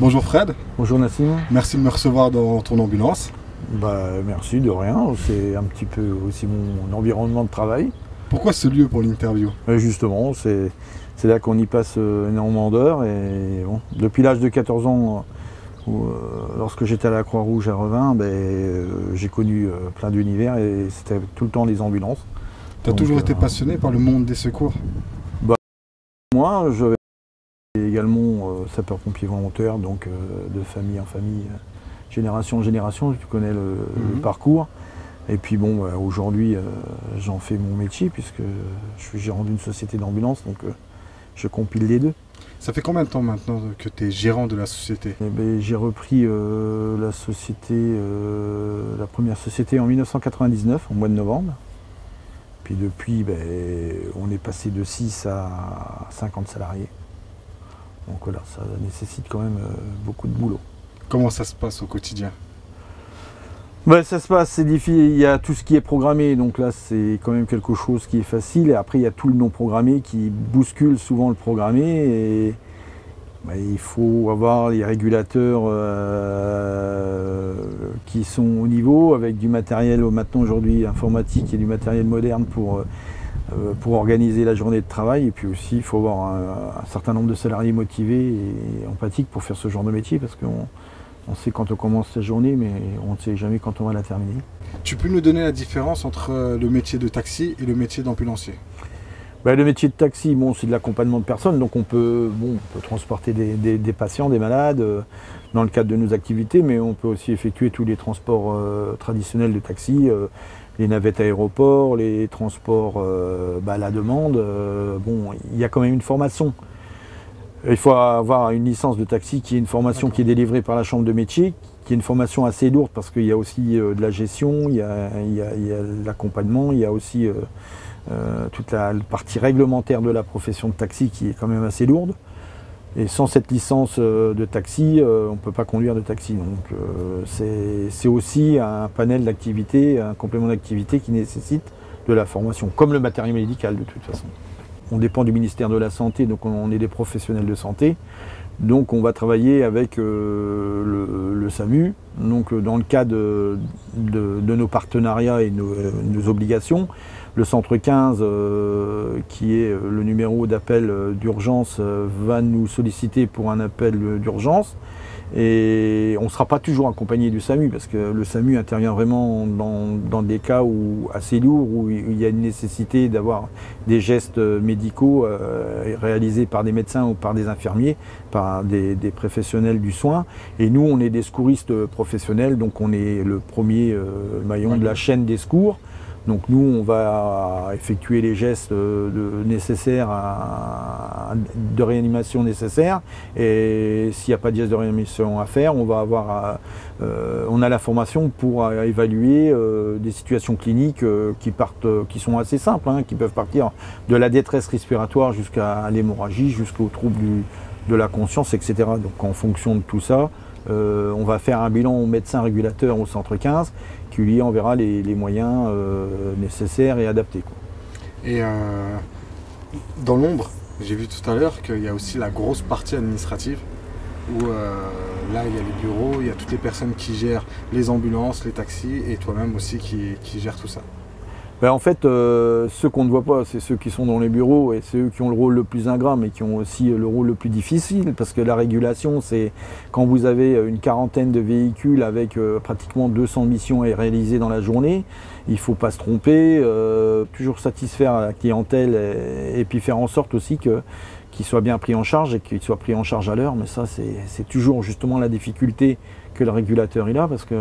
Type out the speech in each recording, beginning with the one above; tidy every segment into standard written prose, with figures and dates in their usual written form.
Bonjour Fred. Bonjour Nassim. Merci de me recevoir dans ton ambulance. Merci, de rien. C'est un petit peu aussi mon environnement de travail. Pourquoi ce lieu pour l'interview? Justement, c'est là qu'on y passe énormément d'heures. Et bon, depuis l'âge de 14 ans, lorsque j'étais à la Croix-Rouge à Revin, j'ai connu plein d'univers et c'était tout le temps des ambulances. Tu as toujours été passionné par le monde des secours? Moi, je vais également sapeur-pompier volontaire, donc de famille en famille, génération en génération, tu connais le parcours. Et puis bon, aujourd'hui, j'en fais mon métier puisque je suis gérant d'une société d'ambulance, donc je compile les deux. Ça fait combien de temps maintenant que tu es gérant de la société? J'ai repris la société, la première société en 1999, au mois de novembre. Puis depuis, on est passé de 6 à 50 salariés. Donc voilà, ça nécessite quand même beaucoup de boulot. Comment ça se passe au quotidien? Ça se passe, c'est difficile. Il y a tout ce qui est programmé, donc là c'est quand même quelque chose qui est facile. Et après il y a tout le non programmé qui bouscule souvent le programmé. Et il faut avoir les régulateurs qui sont au niveau, avec du matériel maintenant aujourd'hui informatique et du matériel moderne pour organiser la journée de travail. Et puis aussi il faut avoir un certain nombre de salariés motivés et empathiques pour faire ce genre de métier, parce qu'on sait quand on commence sa journée, mais on ne sait jamais quand on va la terminer. Tu peux nous donner la différence entre le métier de taxi et le métier d'ambulancier? Le métier de taxi, c'est de l'accompagnement de personnes, donc on peut transporter des patients, des malades, dans le cadre de nos activités, mais on peut aussi effectuer tous les transports traditionnels de taxi, les navettes aéroports, les transports à la demande. Il y a quand même une formation. Il faut avoir une licence de taxi qui est une formation qui est délivrée par la chambre de métier, qui est une formation assez lourde parce qu'il y a aussi de la gestion, il y a l'accompagnement, il y a aussi toute la partie réglementaire de la profession de taxi qui est quand même assez lourde. Et sans cette licence de taxi, on ne peut pas conduire de taxi. Donc c'est aussi un panel d'activités, un complément d'activité qui nécessite de la formation, comme le matériel médical de toute façon. On dépend du ministère de la Santé, donc on est des professionnels de santé. Donc on va travailler avec le SAMU, donc dans le cadre de nos partenariats et nos obligations. Le centre 15, qui est le numéro d'appel d'urgence, va nous solliciter pour un appel d'urgence. Et on ne sera pas toujours accompagné du SAMU, parce que le SAMU intervient vraiment dans des cas assez lourds, où il y a une nécessité d'avoir des gestes médicaux réalisés par des médecins ou par des infirmiers, par des professionnels du soin. Et nous, on est des secouristes professionnels, donc on est le premier maillon de la chaîne des secours. Donc nous, on va effectuer les gestes nécessaires, de réanimation nécessaires. Et s'il n'y a pas de gestes de réanimation à faire, on a la formation pour évaluer des situations cliniques qui sont assez simples, qui peuvent partir de la détresse respiratoire jusqu'à l'hémorragie, jusqu'aux troubles de la conscience, etc. Donc en fonction de tout ça, on va faire un bilan au médecin régulateur au centre 15 qui lui enverra les moyens nécessaires et adaptés. Et dans l'ombre, j'ai vu tout à l'heure qu'il y a aussi la grosse partie administrative où là il y a les bureaux, il y a toutes les personnes qui gèrent les ambulances, les taxis et toi-même aussi qui gèrent tout ça. En fait, ceux qu'on ne voit pas, c'est ceux qui sont dans les bureaux et c'est eux qui ont le rôle le plus ingrat, mais qui ont aussi le rôle le plus difficile, parce que la régulation, c'est quand vous avez une quarantaine de véhicules avec pratiquement 200 missions à réaliser dans la journée, il ne faut pas se tromper, toujours satisfaire la clientèle et puis faire en sorte aussi qu'ils soient bien pris en charge et qu'ils soient pris en charge à l'heure. Mais ça, c'est toujours justement la difficulté que le régulateur a, parce que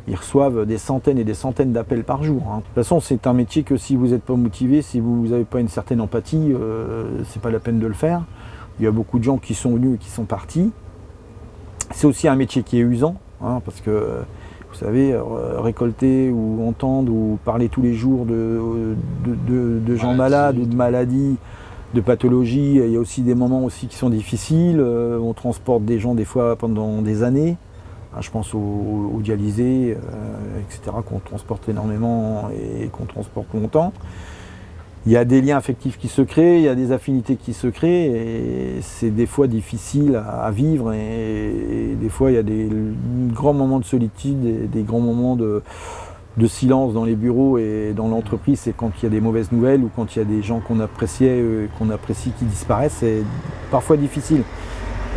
ils reçoivent des centaines et des centaines d'appels par jour. De toute façon, c'est un métier que si vous n'êtes pas motivé, si vous n'avez pas une certaine empathie, c'est pas la peine de le faire. Il y a beaucoup de gens qui sont venus et qui sont partis. C'est aussi un métier qui est usant, parce que vous savez, récolter ou entendre ou parler tous les jours de gens malades ou de maladies, de pathologies. Il y a aussi des moments aussi qui sont difficiles. On transporte des gens des fois pendant des années. Je pense aux dialysés, etc., qu'on transporte énormément et qu'on transporte longtemps. il y a des liens affectifs qui se créent, il y a des affinités qui se créent, et c'est des fois difficile à vivre, et des fois il y a des grands moments de solitude, et des grands moments de silence dans les bureaux et dans l'entreprise. C'est quand il y a des mauvaises nouvelles ou quand il y a des gens qu'on appréciait, qu'on apprécie qui disparaissent, c'est parfois difficile.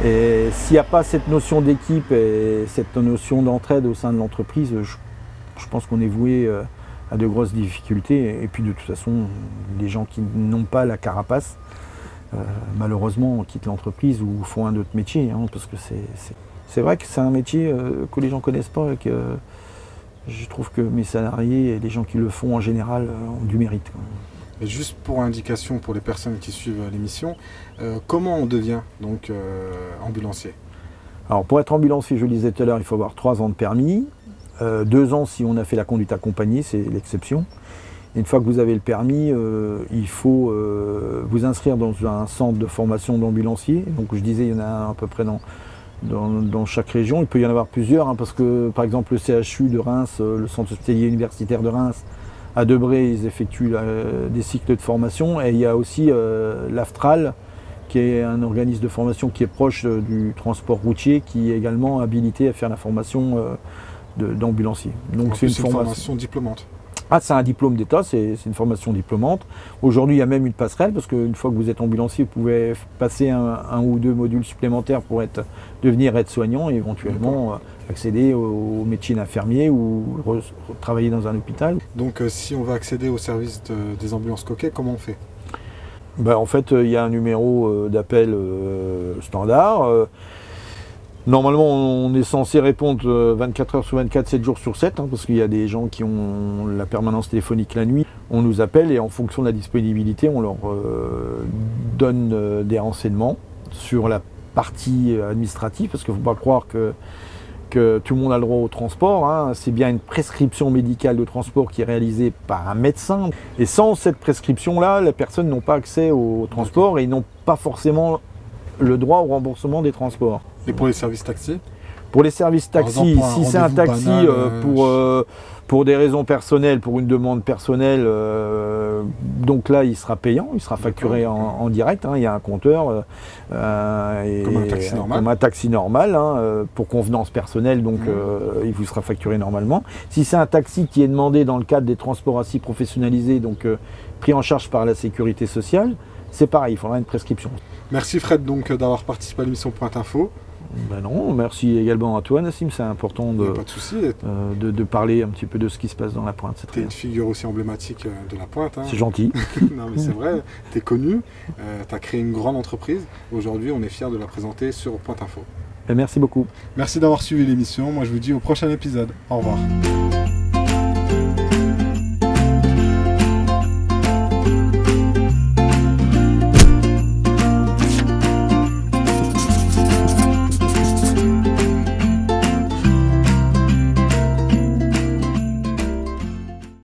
Et s'il n'y a pas cette notion d'équipe et cette notion d'entraide au sein de l'entreprise, je pense qu'on est voué à de grosses difficultés. Et puis de toute façon, les gens qui n'ont pas la carapace, malheureusement, quittent l'entreprise ou font un autre métier. Hein, parce que c'est vrai que c'est un métier que les gens ne connaissent pas et que je trouve que mes salariés et les gens qui le font en général ont du mérite. Et juste pour indication pour les personnes qui suivent l'émission, comment on devient donc ambulancier? Alors pour être ambulancier, je le disais tout à l'heure, il faut avoir 3 ans de permis, 2 ans si on a fait la conduite accompagnée, c'est l'exception. Une fois que vous avez le permis, il faut vous inscrire dans un centre de formation d'ambulancier. Donc je disais, il y en a à peu près dans chaque région. Il peut y en avoir plusieurs, hein, parce que par exemple le CHU de Reims, le centre hospitalier universitaire de Reims, à Debré, ils effectuent des cycles de formation, et il y a aussi l'AFTRAL, qui est un organisme de formation qui est proche du transport routier, qui est également habilité à faire la formation d'ambulancier. Donc c'est une formation diplômante. Ah, c'est un diplôme d'État, c'est une formation diplômante. Aujourd'hui, il y a même une passerelle, parce qu'une fois que vous êtes ambulancier, vous pouvez passer un ou 2 modules supplémentaires pour devenir aide-soignant et éventuellement accéder au métier d'infirmier ou travailler dans un hôpital. Donc si on veut accéder au service des ambulances Coquet, comment on fait? Ben, en fait, il y a un numéro d'appel standard. Normalement, on est censé répondre 24 heures sur 24, 7 jours sur 7, hein, parce qu'il y a des gens qui ont la permanence téléphonique la nuit. On nous appelle et en fonction de la disponibilité, on leur donne des renseignements sur la partie administrative, parce qu'il ne faut pas croire que tout le monde a le droit au transport. Hein. C'est bien une prescription médicale de transport qui est réalisée par un médecin. Et sans cette prescription-là, les personnes n'ont pas accès au transport et n'ont pas forcément le droit au remboursement des transports. Et pour les services taxis? Pour les services taxis, si c'est un taxi pour des raisons personnelles, pour une demande personnelle, donc là il sera payant, il sera facturé en direct, hein, il y a un compteur. Comme un taxi normal, hein, pour convenance personnelle, donc il vous sera facturé normalement. Si c'est un taxi qui est demandé dans le cadre des transports assis professionnalisés, donc pris en charge par la sécurité sociale, c'est pareil, il faudra une prescription. Merci Fred donc d'avoir participé à l'émission Pointe Info. Ben non, merci également à toi Nassim, c'est important pas de souci. De parler un petit peu de ce qui se passe dans la Pointe. Tu es une figure aussi emblématique de la Pointe. Hein. C'est gentil. Non mais c'est vrai, tu es connu, tu as créé une grande entreprise. Aujourd'hui on est fiers de la présenter sur Pointe Info. Ben merci beaucoup. Merci d'avoir suivi l'émission, moi je vous dis au prochain épisode. Au revoir.